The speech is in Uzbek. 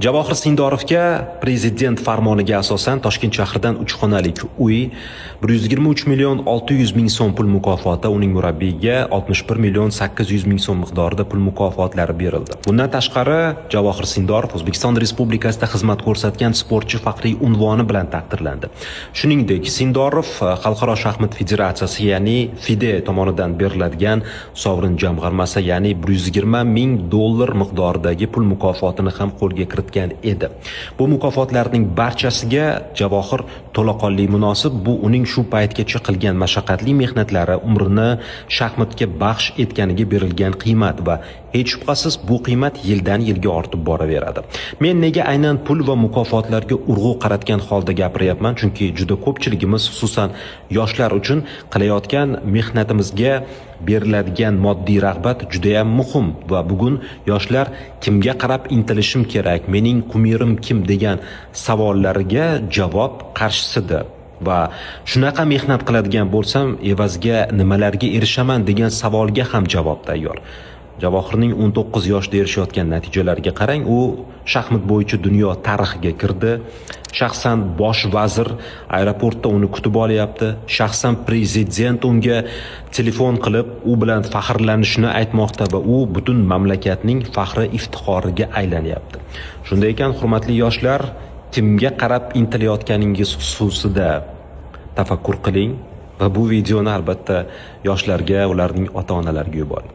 Javohir Sindorovga prezident farmoniga asosan Toshkent shahridan 3 xonalik uy, 123 million 600 ming so'm pul mukofoti, uning murabbiyiga 61 million 800 ming so'm miqdorida pul mukofotlari berildi. Bundan tashqari, Javohir Sindorov O'zbekiston Respublikasida xizmat ko'rsatgan sportchi faxriy unvoni bilan taqdirlandi. Shuningdek, Sindorov Xalqaro shaxmat federatsiyasi, ya'ni FIDE tomonidan beriladigan sovrin jamg'armasi, ya'ni 120 ming dollar miqdoridagi pul mukofotini ham qo'lga kiritgan edi. Bu mukofotlarning barchasiga Javohir to'laqonli munosib. Bu uning shu paytgacha qilgan mashaqqatli mehnatlari, umrini shaxmatga baxsh etganiga berilgan qiymat va hech shubhasiz bu qiymat yildan yilga ortib boraveradi. Men nega aynan pul va mukofotlarga urg'u qaratgan holda gapiryapman? Chunki juda ko'pchiligimiz, xususan yoshlar uchun qilayotgan mehnatimizga beriladigan moddiy rag'bat juda ham muhim va bugun yoshlar kimga qarab intilishim kerak, mening kumirim kim degan savollariga javob qarshisida. Va shunaqa mehnat qiladigan bo'lsam, evaziga nimalarga erishaman degan savolga ham javob tayyor. Javohirning 19 yoshda erishayotgan natijalariga qarang, u shaxmat bo'yicha dunyo tarixiga kirdi. Shaxsan bosh vazir aeroportda uni kutib olyapti. Shaxsan prezident unga telefon qilib, u bilan faxrlanishni aytmoqda va u butun mamlakatning faxri iftixoriga aylanyapti. Shunday ekan, hurmatli yoshlar, kimga qarab intilayotganingiz xususida tafakkur qiling va bu videoni albatta yoshlarga, ularning ota-onalariga yuboring.